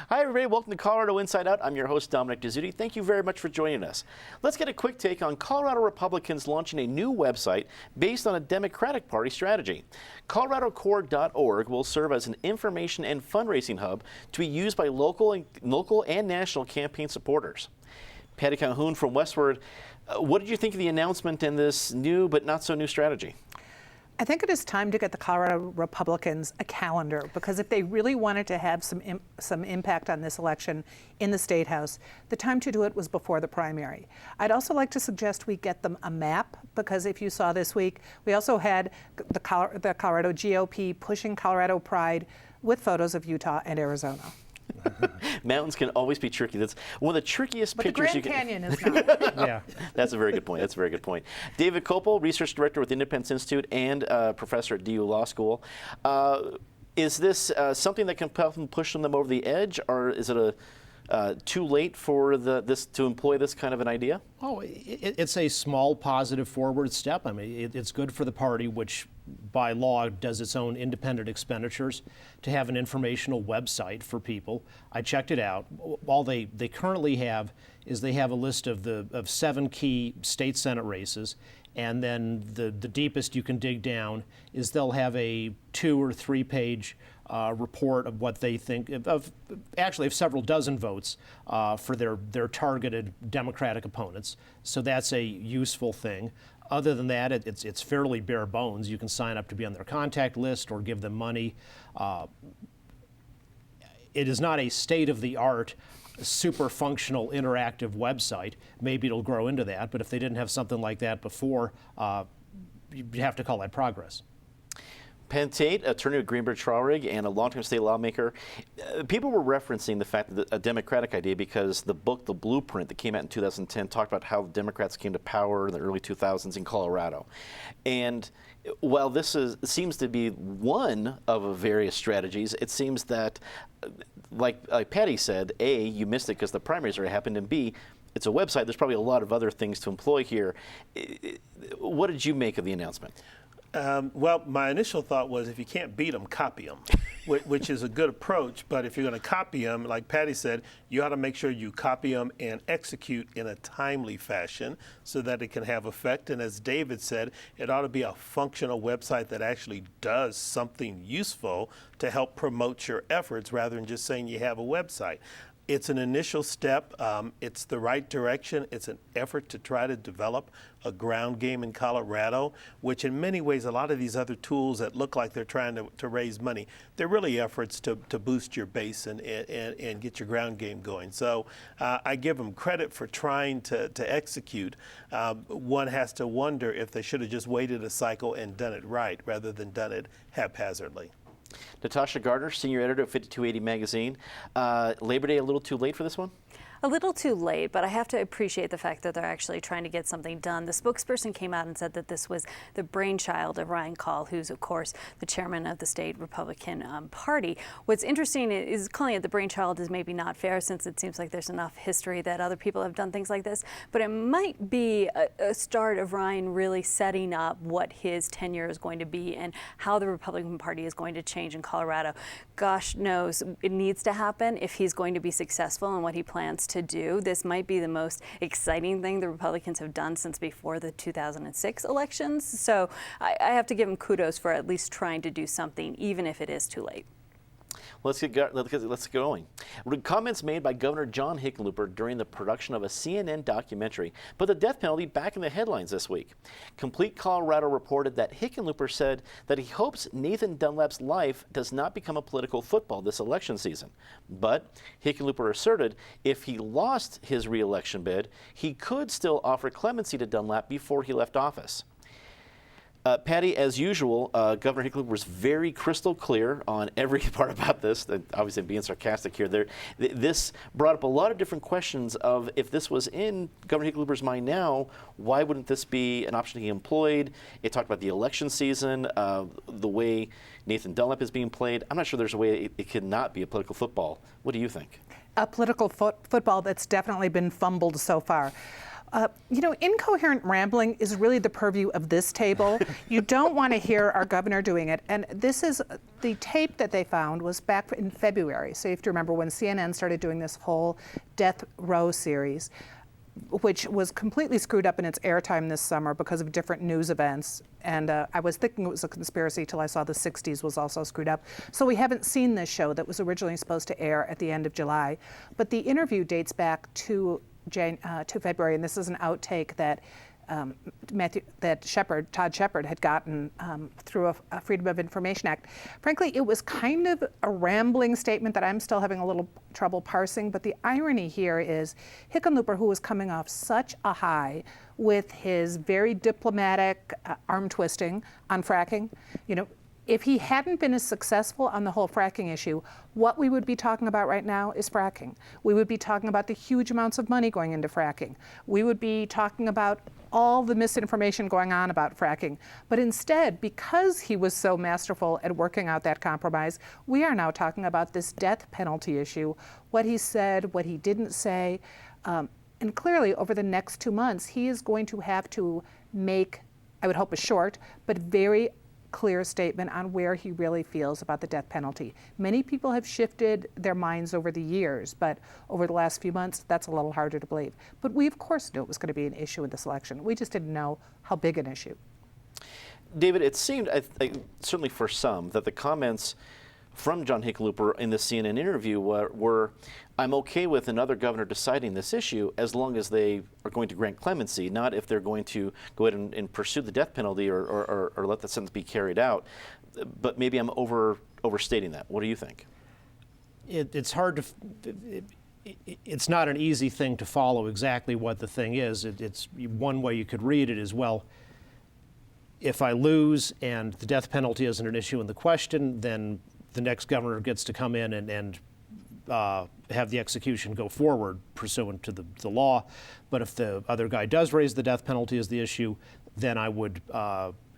Hi, everybody. Welcome to Colorado Inside Out. I'm your host, Dominic Dezzutti. Thank you very much for joining us. Let's get a quick take on Colorado Republicans launching a new website based on a Democratic Party strategy. ColoradoCore.org will serve as an information and fundraising hub to be used by local and national campaign supporters. Patty Calhoun from Westword, what did you think of the announcement and this new but not so new strategy? I think it is time to get the Colorado Republicans a calendar, because if they really wanted to have some impact on this election in the State House, the time to do it was before the primary. I'd also like to suggest we get them a map, because if you saw this week, we also had the Colorado GOP pushing Colorado Pride with photos of Utah and Arizona. Mountains can always be tricky. That's one of the trickiest pictures you can. But the Grand Canyon is not. Yeah, that's a very good point. That's a very good point. David Kopel, research director with Independence Institute and professor at DU Law School. Is this something that can push them over the edge, or is it too late for this to employ this kind of an idea? Oh, it's a small positive forward step. I mean, it's good for the party, which by law does its own independent expenditures, to have an informational website for people. I checked it out. All they currently have is they have a list of 7 key state senate races, and then the deepest you can dig down is they'll have a 2 or 3 page report of what they think of several dozen votes for their targeted Democratic opponents. So that's a useful thing. Other than that, it's fairly bare bones. You can sign up to be on their contact list or give them money. It is not a state-of-the-art, super functional, interactive website. Maybe it'll grow into that, but if they didn't have something like that before, you'd have to call that progress. Penn Tate, attorney with Greenberg Traurig and a longtime state lawmaker. People were referencing the fact that a Democratic idea because the book, The Blueprint, that came out in 2010, talked about how the Democrats came to power in the early 2000s in Colorado. And while this seems to be one of various strategies, it seems that, like Patty said, A, you missed it because the primaries already happened, and B, it's a website. There's probably a lot of other things to employ here. What did you make of the announcement? Well, my initial thought was if you can't beat them, copy them, which is a good approach. But if you're going to copy them, like Patty said, you ought to make sure you copy them and execute in a timely fashion so that it can have effect. And as David said, it ought to be a functional website that actually does something useful to help promote your efforts rather than just saying you have a website. It's an initial step. It's the right direction. It's an effort to try to develop a ground game in Colorado, which in many ways, a lot of these other tools that look like they're trying to raise money, they're really efforts to boost your base and get your ground game going. So I give them credit for trying to execute. One has to wonder if they should have just waited a cycle and done it right rather than done it haphazardly. Natasha Gardner, senior editor of 5280 magazine. Labor Day a little too late for this one? A little too late, but I have to appreciate the fact that they're actually trying to get something done. The spokesperson came out and said that this was the brainchild of Ryan Call, who's, of course, the chairman of the state Republican Party. What's interesting is calling it the brainchild is maybe not fair, since it seems like there's enough history that other people have done things like this. But it might be a start of Ryan really setting up what his tenure is going to be and how the Republican Party is going to change in Colorado. Gosh knows it needs to happen if he's going to be successful in what he plans to do. This might be the most exciting thing the Republicans have done since before the 2006 elections. So I have to give him kudos for at least trying to do something, even if it is too late. Let's get going. Comments made by Governor John Hickenlooper during the production of a CNN documentary put the death penalty back in the headlines this week. Complete Colorado reported that Hickenlooper said that he hopes Nathan Dunlap's life does not become a political football this election season. But Hickenlooper asserted if he lost his re-election bid, he could still offer clemency to Dunlap before he left office. Patty, as usual, Governor Hickenlooper was very crystal clear on every part about this. Obviously, being sarcastic here, this brought up a lot of different questions of if this was in Governor Hickenlooper's mind now, why wouldn't this be an option he employed? It talked about the election season, the way Nathan Dunlap is being played. I'm not sure there's a way it could not be a political football. What do you think? A political football that's definitely been fumbled so far. Incoherent rambling is really the purview of this table. You don't want to hear our governor doing it. And this is the tape that they found was back in February. So you have to remember when CNN started doing this whole Death Row series, which was completely screwed up in its airtime this summer because of different news events. And I was thinking it was a conspiracy till I saw the 60s was also screwed up. So we haven't seen this show that was originally supposed to air at the end of July. But the interview dates back to February, and this is an outtake that Todd Shepard had gotten through a Freedom of Information Act. Frankly, it was kind of a rambling statement that I'm still having a little trouble parsing, but the irony here is Hickenlooper, who was coming off such a high with his very diplomatic arm twisting on fracking, if he hadn't been as successful on the whole fracking issue, what we would be talking about right now is fracking. We would be talking about the huge amounts of money going into fracking. We would be talking about all the misinformation going on about fracking. But instead, because he was so masterful at working out that compromise, we are now talking about this death penalty issue, what he said, what he didn't say. And clearly, over the next 2 months, he is going to have to make, I would hope, a short, but very clear statement on where he really feels about the death penalty. Many people have shifted their minds over the years, but over the last few months, that's a little harder to believe. But we, of course, knew it was going to be an issue in this election. We just didn't know how big an issue. David, it seemed, certainly for some, that the comments from John Hickenlooper in the CNN interview were, I'm okay with another governor deciding this issue as long as they are going to grant clemency, not if they're going to go ahead and pursue the death penalty or let the sentence be carried out. But maybe I'm overstating that. What do you think? It's hard to. It's not an easy thing to follow exactly what the thing is. It's one way you could read it as well. If I lose and the death penalty isn't an issue in the question, then the next governor gets to come in and have the execution go forward pursuant to the law. But if the other guy does raise the death penalty as the issue, then I would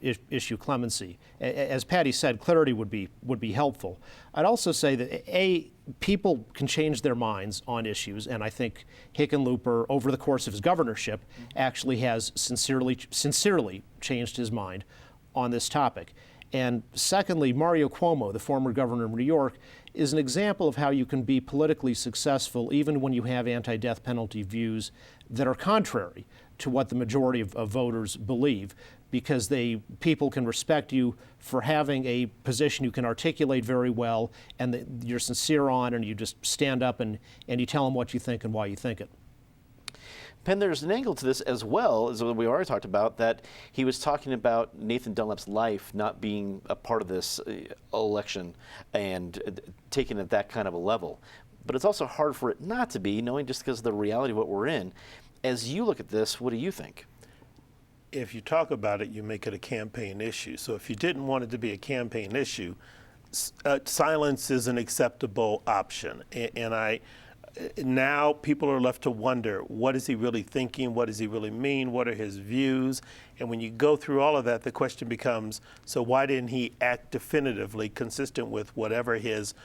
issue clemency. As Patty said, clarity would be helpful. I'd also say that people can change their minds on issues, and I think Hickenlooper, over the course of his governorship, actually has sincerely changed his mind on this topic. And secondly, Mario Cuomo, the former governor of New York, is an example of how you can be politically successful even when you have anti-death penalty views that are contrary to what the majority of voters believe, because people can respect you for having a position you can articulate very well and that you're sincere on, and you just stand up and you tell them what you think and why you think it. Penn, there's an angle to this as well, as we already talked about, that he was talking about Nathan Dunlap's life not being a part of this election and taking it at that kind of a level. But it's also hard for it not to be, knowing just because of the reality of what we're in. As you look at this, what do you think? If you talk about it, you make it a campaign issue. So if you didn't want it to be a campaign issue, silence is an acceptable option. Now people are left to wonder, what is he really thinking? What does he really mean? What are his views? And when you go through all of that, the question becomes, so why didn't he act definitively consistent with whatever his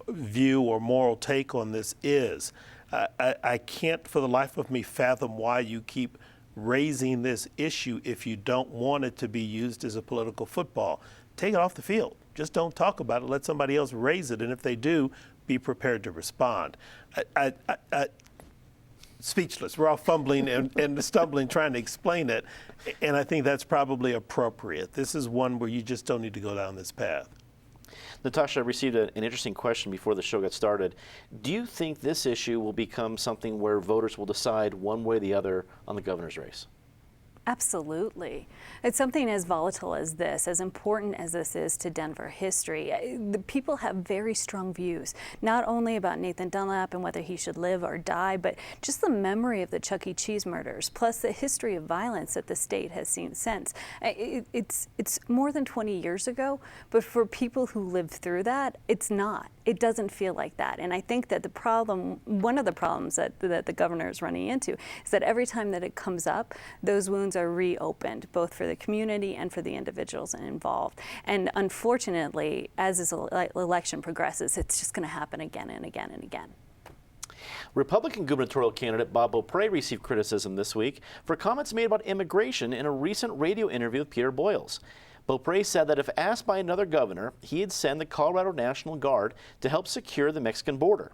view or moral take on this is? I can't for the life of me fathom why you keep raising this issue if you don't want it to be used as a political football. Take it off the field. Just don't talk about it. Let somebody else raise it. And if they do, be prepared to respond. Speechless. We're all fumbling and stumbling trying to explain it. And I think that's probably appropriate. This is one where you just don't need to go down this path. Natasha, I received an interesting question before the show got started. Do you think this issue will become something where voters will decide one way or the other on the governor's race? Absolutely. It's something as volatile as this, as important as this is to Denver history. The people have very strong views, not only about Nathan Dunlap and whether he should live or die, but just the memory of the Chuck E. Cheese murders, plus the history of violence that the state has seen since. It's more than 20 years ago, but for people who lived through that, it's not. It doesn't feel like that. And I think that the problem, one of the problems that the governor is running into is that every time that it comes up, those wounds are reopened, both for the community and for the individuals involved. And unfortunately, as this election progresses, it's just going to happen again and again and again. Republican gubernatorial candidate Bob Beaupre received criticism this week for comments made about immigration in a recent radio interview with Peter Boyles. Beaupre said that if asked by another governor, he'd send the Colorado National Guard to help secure the Mexican border.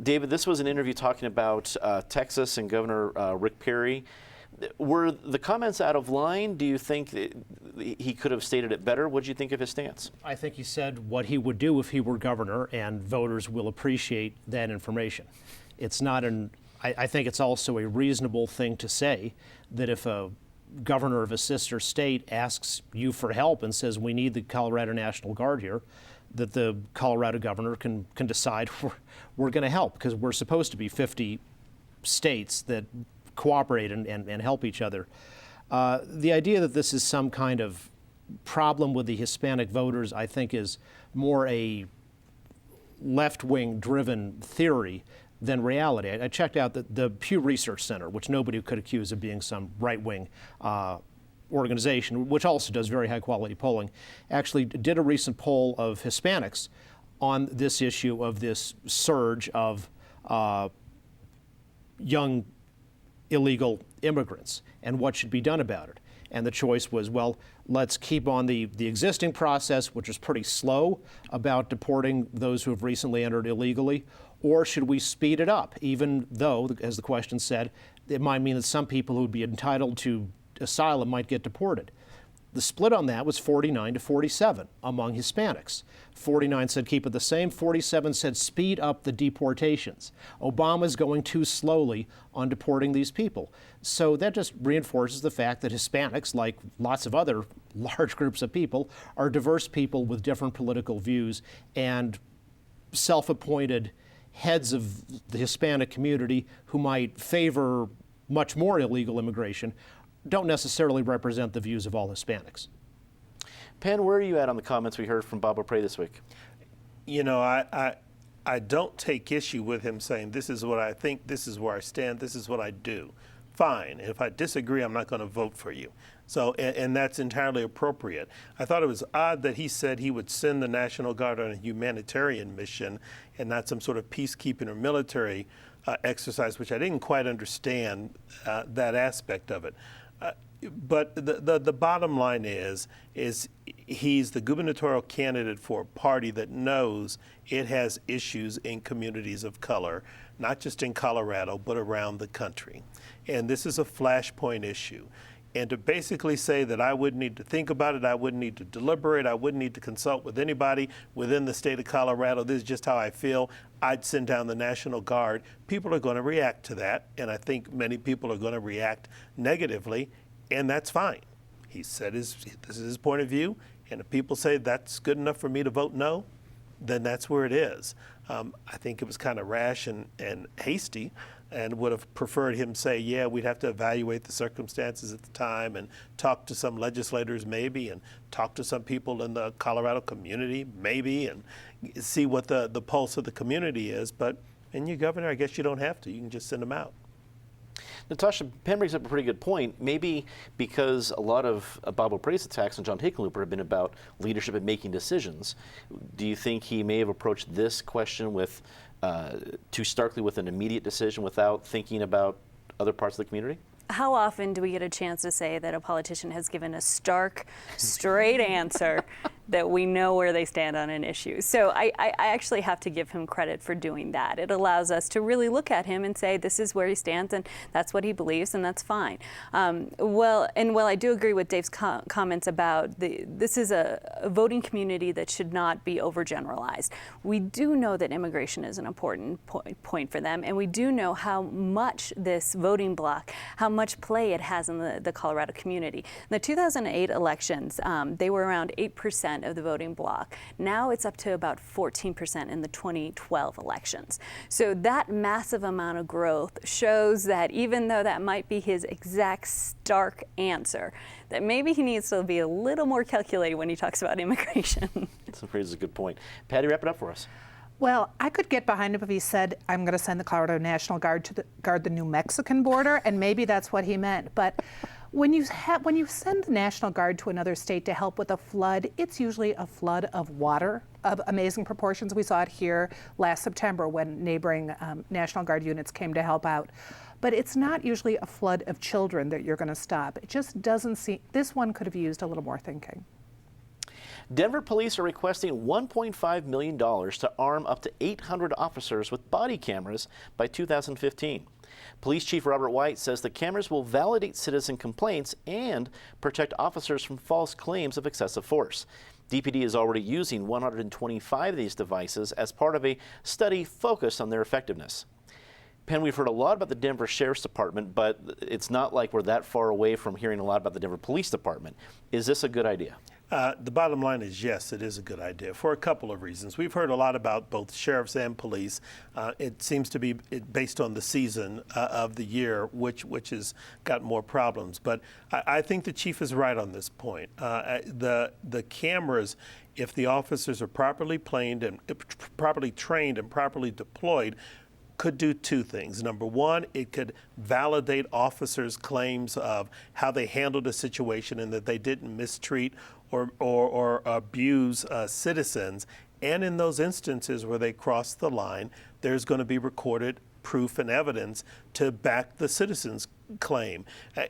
David, this was an interview talking about Texas and Governor Rick Perry. Were the comments out of line? Do you think he could have stated it better? What did you think of his stance? I think he said what he would do if he were governor, and voters will appreciate that information. It's not I think it's also a reasonable thing to say that if a governor of a sister state asks you for help and says we need the Colorado National Guard here, that the Colorado governor can decide we're going to help, because we're supposed to be 50 states that cooperate and help each other. The idea that this is some kind of problem with the Hispanic voters, I think, is more a left-wing driven theory than reality. I checked out the Pew Research Center, which nobody could accuse of being some right-wing organization, which also does very high-quality polling, actually did a recent poll of Hispanics on this issue of this surge of young illegal immigrants and what should be done about it. And the choice was, well, let's keep on the existing process, which is pretty slow, about deporting those who have recently entered illegally, or should we speed it up, even though, as the question said, it might mean that some people who would be entitled to asylum might get deported. The split on that was 49 to 47 among Hispanics. 49 said keep it the same, 47 said speed up the deportations. Obama's going too slowly on deporting these people. So that just reinforces the fact that Hispanics, like lots of other large groups of people, are diverse people with different political views, and self-appointed heads of the Hispanic community who might favor much more illegal immigration don't necessarily represent the views of all Hispanics. Penn, where are you at on the comments we heard from Bob Beaupre this week? You know, I don't take issue with him saying this is what I think, this is where I stand, this is what I do. Fine. If I disagree, I'm not going to vote for you. So, and that's entirely appropriate. I thought it was odd that he said he would send the National Guard on a humanitarian mission and not some sort of peacekeeping or military exercise, which I didn't quite understand that aspect of it. But the bottom line is he's the gubernatorial candidate for a party that knows it has issues in communities of color, not just in Colorado, but around the country. And this is a flashpoint issue. And to basically say that I wouldn't need to think about it, I wouldn't need to deliberate, I wouldn't need to consult with anybody within the state of Colorado, this is just how I feel, I'd send down the National Guard, people are going to react to that. And I think many people are going to react negatively, and that's fine. He said this is his point of view, and if people say that's good enough for me to vote no, then that's where it is. I think it was kind of rash and hasty, and would have preferred him say, yeah, we'd have to evaluate the circumstances at the time and talk to some legislators maybe, and talk to some people in the Colorado community maybe, and see what the pulse of the community is. But in your governor, I guess you don't have to. You can just send them out. Natasha, Penn brings up a pretty good point. Maybe because a lot of Bob Beaupre's attacks on John Hickenlooper have been about leadership and making decisions, do you think he may have approached this question with too starkly with an immediate decision without thinking about other parts of the community? How often do we get a chance to say that a politician has given a stark, straight answer that we know where they stand on an issue. So I actually have to give him credit for doing that. It allows us to really look at him and say, this is where he stands and that's what he believes, and that's fine. While I do agree with Dave's comments about this is a voting community that should not be overgeneralized. We do know that immigration is an important point for them, and we do know how much this voting bloc, how much play it has in the Colorado community. In the 2008 elections, they were around 8% of the voting bloc. Now it's up to about 14% in the 2012 elections. So that massive amount of growth shows that even though that might be his exact stark answer, that maybe he needs to be a little more calculated when he talks about immigration. That's a good point. Patty, wrap it up for us. Well, I could get behind him if he said, I'm going to send the Colorado National Guard to guard the New Mexican border, and maybe that's what he meant. But when you send the National Guard to another state to help with a flood, it's usually a flood of water of amazing proportions. We saw it here last September when neighboring National Guard units came to help out. But it's not usually a flood of children that you're going to stop. It just doesn't seem, this one could have used a little more thinking. Denver police are requesting $1.5 million to arm up to 800 officers with body cameras by 2015. Police Chief Robert White says the cameras will validate citizen complaints and protect officers from false claims of excessive force. DPD is already using 125 of these devices as part of a study focused on their effectiveness. Penn, we've heard a lot about the Denver Sheriff's Department, but it's not like we're that far away from hearing a lot about the Denver Police Department. Is this a good idea? The bottom line is yes, it is a good idea for a couple of reasons. We've heard a lot about both sheriffs and police. It seems to be based on the season of the year, which has got more problems. But I think the chief is right on this point. The cameras, if the officers are properly trained and properly deployed, could do two things. Number one, it could validate officers' claims of how they handled a situation and that they didn't mistreat or abuse citizens. And in those instances where they cross the line, there's going to be recorded proof and evidence to back the citizen's claim.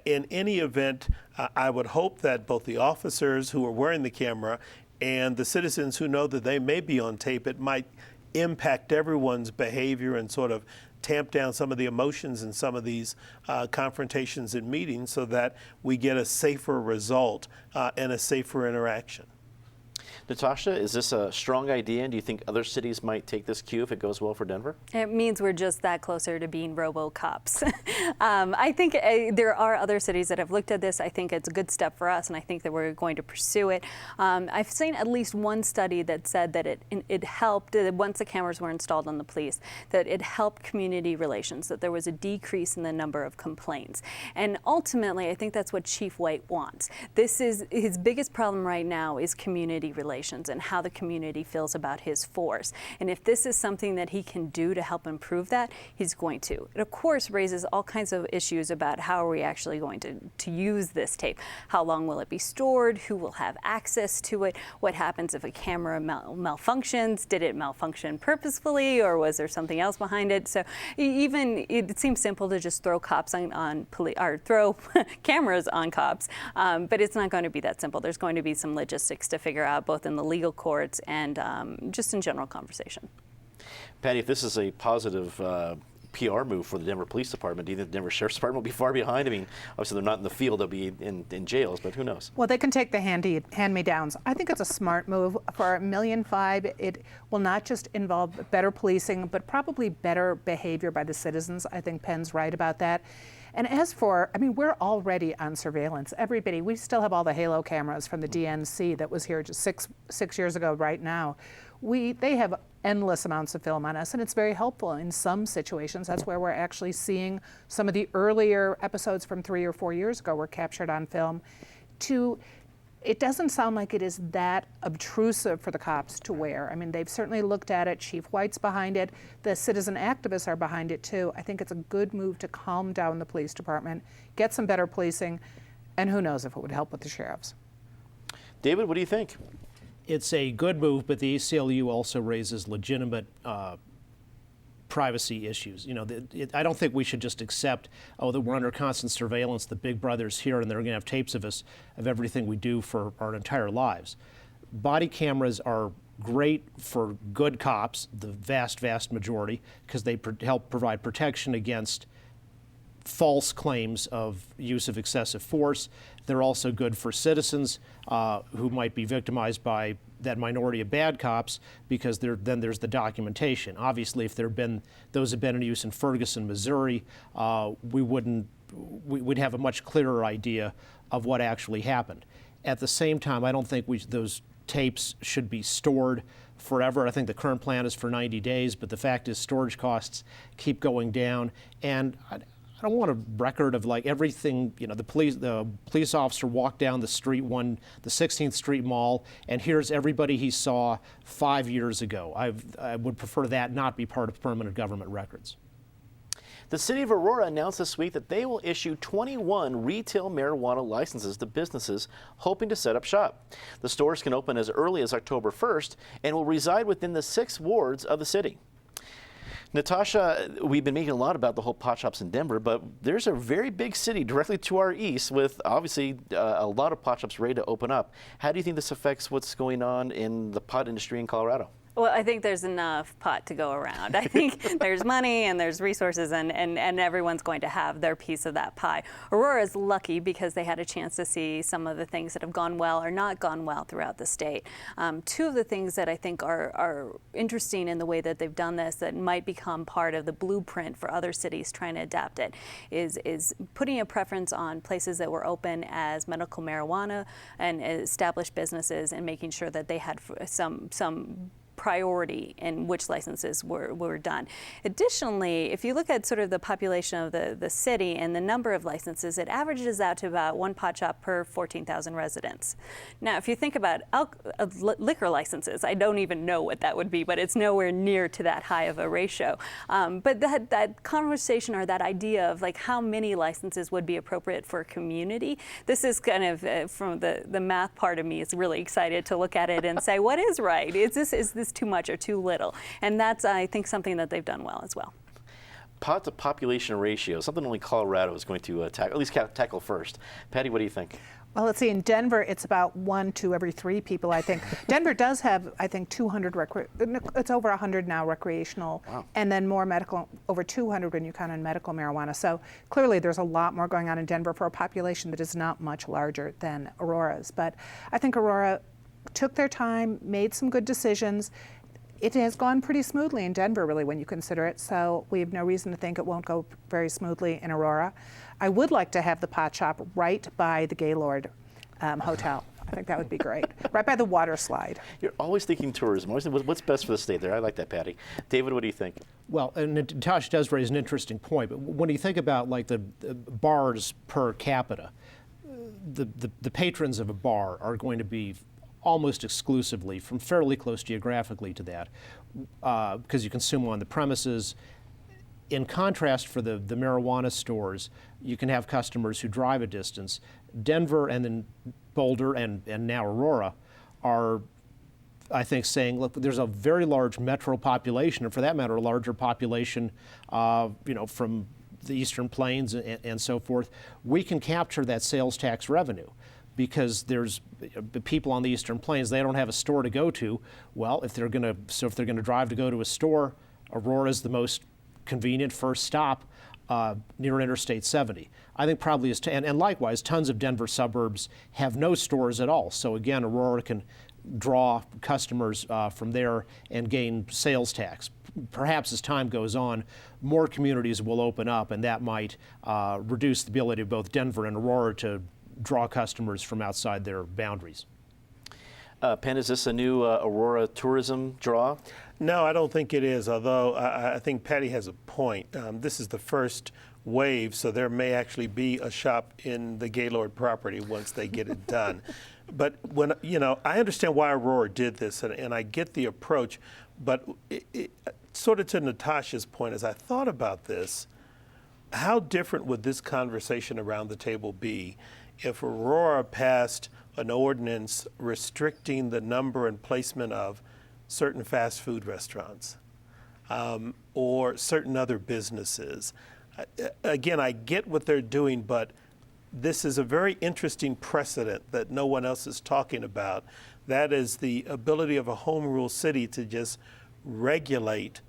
In any event, I would hope that both the officers who are wearing the camera and the citizens who know that they may be on tape, it might impact everyone's behavior and sort of tamp down some of the emotions in some of these confrontations and meetings so that we get a safer result and a safer interaction. Natasha, is this a strong idea, and do you think other cities might take this cue if it goes well for Denver? It means we're just that closer to being robo-cops. I think there are other cities that have looked at this. I think it's a good step for us, and I think that we're going to pursue it. I've seen at least one study that said that it helped, once the cameras were installed on the police, that it helped community relations, that there was a decrease in the number of complaints. And ultimately, I think that's what Chief White wants. This is his biggest problem right now is community relations and how the community feels about his force. And if this is something that he can do to help improve that, he's going to. It, of course, raises all kinds of issues about how are we actually going to use this tape. How long will it be stored? Who will have access to it? What happens if a camera malfunctions? Did it malfunction purposefully, or was there something else behind it? So even it seems simple to just throw cops on police, or throw cameras on cops, but it's not going to be that simple. There's going to be some logistics to figure out, both in the legal courts and just in general conversation. Patty, if this is a positive PR move for the Denver Police Department, do you think the Denver Sheriff's Department will be far behind? I mean, obviously they're not in the field, they'll be in jails, but who knows? Well, they can take the hand-me-downs. I think it's a smart move. For $1.5 million, it will not just involve better policing, but probably better behavior by the citizens. I think Penn's right about that. And as for, I mean, we're already on surveillance. Everybody, we still have all the Halo cameras from the DNC that was here just six years ago right now. They have endless amounts of film on us, and it's very helpful in some situations. That's where we're actually seeing some of the earlier episodes from 3 or 4 years ago were captured on film. It doesn't sound like it is that obtrusive for the cops to wear. I mean, they've certainly looked at it. Chief White's behind it. The citizen activists are behind it too. I think it's a good move to calm down the police department, get some better policing, and who knows if it would help with the sheriffs. David, what do you think? It's a good move, but the ACLU also raises legitimate privacy issues. You know, I don't think we should just accept, that we're under constant surveillance, the big brother's here and they're going to have tapes of us, of everything we do for our entire lives. body cameras are great for good cops, the vast majority, because they help provide protection against false claims of use of excessive force. They're also good for citizens who might be victimized by that minority of bad cops, because then there's the documentation. Obviously, if those have been in use in Ferguson, Missouri, we'd have a much clearer idea of what actually happened. At the same time, I don't think those tapes should be stored forever. I think the current plan is for 90 days, but the fact is storage costs keep going down. And I don't want a record of like everything, the police officer walked down the street, the 16th Street Mall, and here's everybody he saw 5 years ago. I would prefer that not be part of permanent government records. The city of Aurora announced this week that they will issue 21 retail marijuana licenses to businesses hoping to set up shop. The stores can open as early as October 1st and will reside within the 6 wards of the city. Natasha, we've been making a lot about the whole pot shops in Denver, but there's a very big city directly to our east with obviously a lot of pot shops ready to open up. How do you think this affects what's going on in the pot industry in Colorado? Well, I think there's enough pot to go around. I think there's money and there's resources, and everyone's going to have their piece of that pie. Aurora is lucky because they had a chance to see some of the things that have gone well or not gone well throughout the state. Two of the things that I think are interesting in the way that they've done this that might become part of the blueprint for other cities trying to adapt it is putting a preference on places that were open as medical marijuana and established businesses, and making sure that they had some priority in which licenses were done. Additionally, if you look at sort of the population of the city and the number of licenses, it averages out to about 1 pot shop per 14,000 residents. Now, if you think about liquor licenses, I don't even know what that would be, but it's nowhere near to that high of a ratio. But that conversation or that idea of like how many licenses would be appropriate for a community, this is kind of from the math part of me is really excited to look at it and say, what is right? Is this too much or too little? And that's, I think, something that they've done well as well. Pot to population ratio, something only Colorado is going to tackle first. Patty, what do you think? Well, let's see, in Denver, it's about 1 to every 3 people, I think. Denver does have, I think, 200, it's over 100 now recreational, wow. And then more medical, over 200 when you count on medical marijuana. So clearly there's a lot more going on in Denver for a population that is not much larger than Aurora's. But I think Aurora took their time, made some good decisions. It has gone pretty smoothly in Denver, really, when you consider it, so we have no reason to think it won't go very smoothly in Aurora. I would like to have the pot shop right by the Gaylord Hotel. I think that would be great. Right by the water slide. You're always thinking tourism. Always thinking, what's best for the state there? I like that, Patty. David, what do you think? Well, and Natasha does raise an interesting point, but when you think about like the bars per capita, the patrons of a bar are going to be almost exclusively from fairly close geographically to that, because you consume on the premises. In contrast, for the marijuana stores, you can have customers who drive a distance. Denver and then Boulder and now Aurora are, I think, saying, look, there's a very large metro population, and for that matter, a larger population, from the Eastern Plains and so forth. We can capture that sales tax revenue, because there's people on the Eastern Plains, they don't have a store to go to. Well, if they're going to drive to go to a store, Aurora is the most convenient first stop near Interstate 70. I think probably and likewise, tons of Denver suburbs have no stores at all. So again, Aurora can draw customers from there and gain sales tax. Perhaps as time goes on, more communities will open up, and that might reduce the ability of both Denver and Aurora to draw customers from outside their boundaries. Penn, is this a new Aurora tourism draw? No, I don't think it is, although I think Patty has a point. This is the first wave, so there may actually be a shop in the Gaylord property once they get it done. But I understand why Aurora did this, and I get the approach, but sort of to Natasha's point, as I thought about this, how different would this conversation around the table be if Aurora passed an ordinance restricting the number and placement of certain fast food restaurants or certain other businesses? Again, I get what they're doing, but this is a very interesting precedent that no one else is talking about, That is the ability of a home rule city to just regulate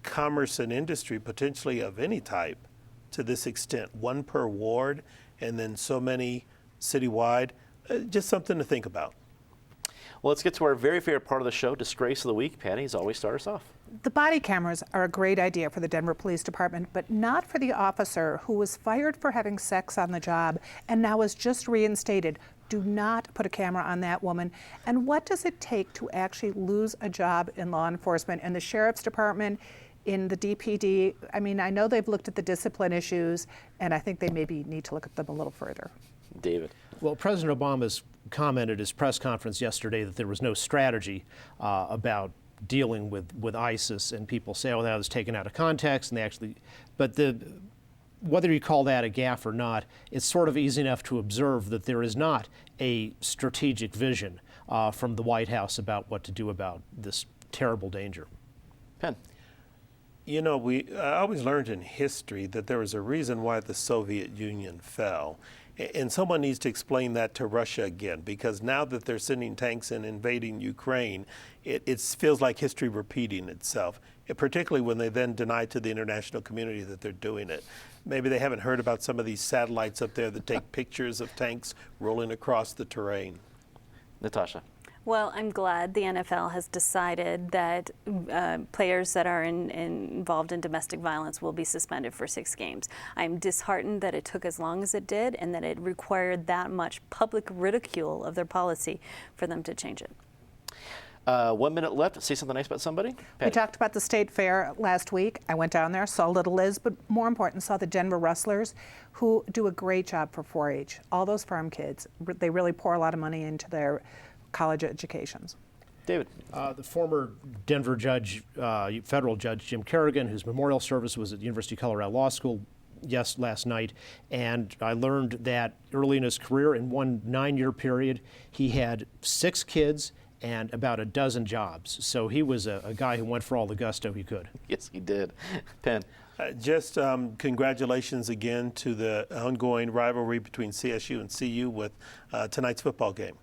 commerce and industry, potentially of any type, to this extent. One per ward, and then so many citywide. Just something to think about. Well, let's get to our very favorite part of the show, Disgrace of the Week. Patty, as always, start us off. The body cameras are a great idea for the Denver Police Department, but not for the officer who was fired for having sex on the job and now is just reinstated. Do not put a camera on that woman. And what does it take to actually lose a job in law enforcement? In the Sheriff's Department, in the DPD, I mean, I know they've looked at the discipline issues, and I think they maybe need to look at them a little further. David. Well, President Obama's commented at his press conference yesterday that there was no strategy about dealing with ISIS, and people say, oh, that was taken out of context, and they actually, but whether you call that a gaffe or not, it's sort of easy enough to observe that there is not a strategic vision from the White House about what to do about this terrible danger. Penn. You know, I always learned in history that there was a reason why the Soviet Union fell. And someone needs to explain that to Russia again, because now that they're sending tanks and invading Ukraine, it feels like history repeating itself, particularly when they then deny to the international community that they're doing it. Maybe they haven't heard about some of these satellites up there that take pictures of tanks rolling across the terrain. Natasha. Well, I'm glad the NFL has decided that players that are involved in domestic violence will be suspended for 6 games. I'm disheartened that it took as long as it did and that it required that much public ridicule of their policy for them to change it. 1 minute left. Say something nice about somebody. We Patty. talked about the state fair last week. I went down there, saw Little Liz, but more important, saw the Denver Rustlers, who do a great job for 4-H. All those farm kids, they really pour a lot of money into their college educations. David. The former Denver judge, federal judge Jim Kerrigan, whose memorial service was at the University of Colorado Law School last night, and I learned that early in his career, in one 9-year period, he had 6 kids and about a dozen jobs. So he was a guy who went for all the gusto he could. Yes, he did. Penn. Just congratulations again to the ongoing rivalry between CSU and CU with tonight's football game.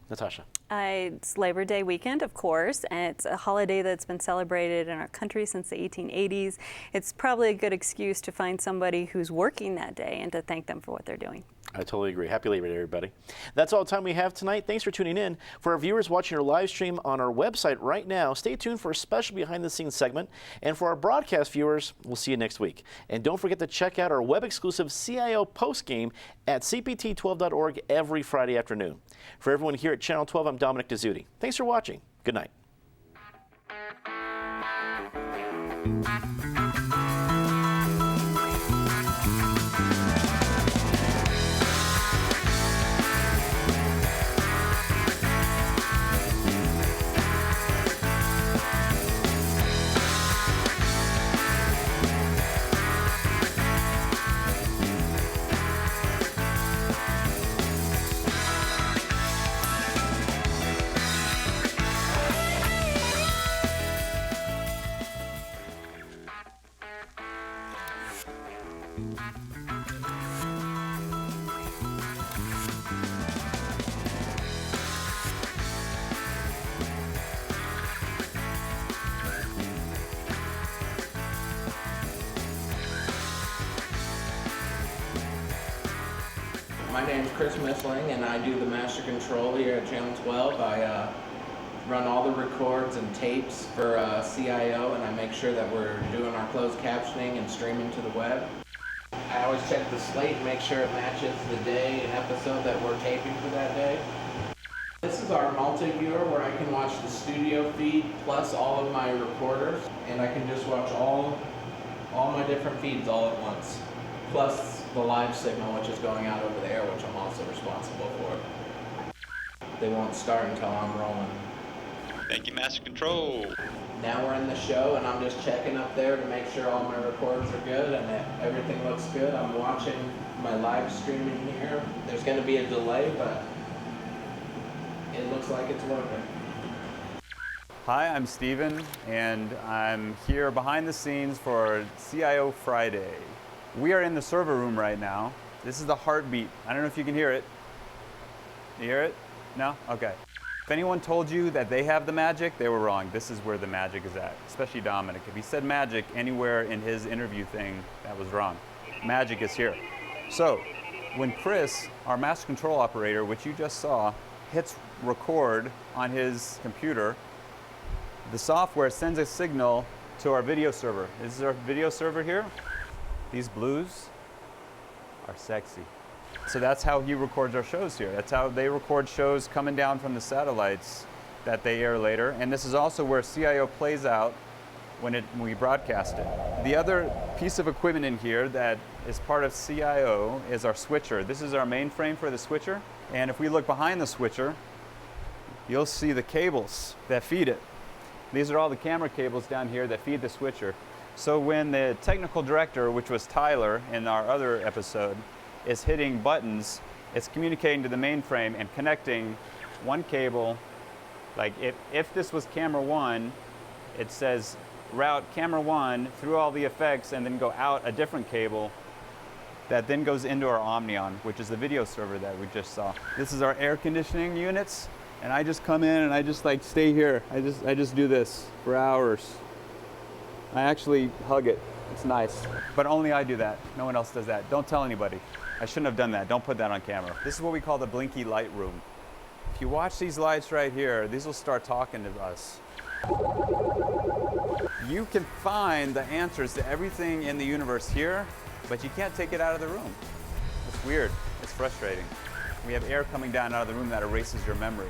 Natasha. It's Labor Day weekend, of course, and it's a holiday that's been celebrated in our country since the 1880s. It's probably a good excuse to find somebody who's working that day and to thank them for what they're doing. I totally agree. Happy Labor Day, everybody. That's all the time we have tonight. Thanks for tuning in. For our viewers watching our live stream on our website right now, stay tuned for a special behind-the-scenes segment. And for our broadcast viewers, we'll see you next week. And don't forget to check out our web-exclusive CIO postgame at cpt12.org every Friday afternoon. For everyone here at Channel 12, I'm Dominic Dezzutti. Thanks for watching. Good night. My name's Chris Missling, and I do the master control here at Channel 12. I run all the records and tapes for CIO, and I make sure that we're doing our closed captioning and streaming to the web. I always check the slate and make sure it matches the day and episode that we're taping for that day. This is our multi-viewer where I can watch the studio feed plus all of my recorders, and I can just watch all my different feeds all at once, plus the live signal which is going out over the air, which I'm also responsible for. They won't start until I'm rolling. Thank you, Master Control. Now we're in the show, and I'm just checking up there to make sure all my recorders are good and that everything looks good. I'm watching my live streaming here. There's going to be a delay, but it looks like it's working. Hi, I'm Steven, and I'm here behind the scenes for CIO Friday. We are in the server room right now. This is the heartbeat. I don't know if you can hear it. You hear it? No? Okay. If anyone told you that they have the magic, they were wrong. This is where the magic is at, especially Dominic. If he said magic anywhere in his interview thing, that was wrong. Magic is here. So when Chris, our master control operator, which you just saw, hits record on his computer, the software sends a signal to our video server. This is our video server here. These blues are sexy. So that's how he records our shows here. That's how they record shows coming down from the satellites that they air later. And this is also where CIO plays out when we broadcast it. The other piece of equipment in here that is part of CIO is our switcher. This is our mainframe for the switcher. And if we look behind the switcher, you'll see the cables that feed it. These are all the camera cables down here that feed the switcher. So when the technical director, which was Tyler in our other episode, is hitting buttons, it's communicating to the mainframe and connecting one cable. Like if this was camera 1, it says route camera 1 through all the effects and then go out a different cable that then goes into our Omnion, which is the video server that we just saw. This is our air conditioning units, and I just come in and I just like stay here. I just do this for hours. I actually hug it. It's nice. But only I do that. No one else does that. Don't tell anybody. I shouldn't have done that. Don't put that on camera. This is what we call the blinky light room. If you watch these lights right here, these will start talking to us. You can find the answers to everything in the universe here, but you can't take it out of the room. It's weird. It's frustrating. We have air coming down out of the room that erases your memory.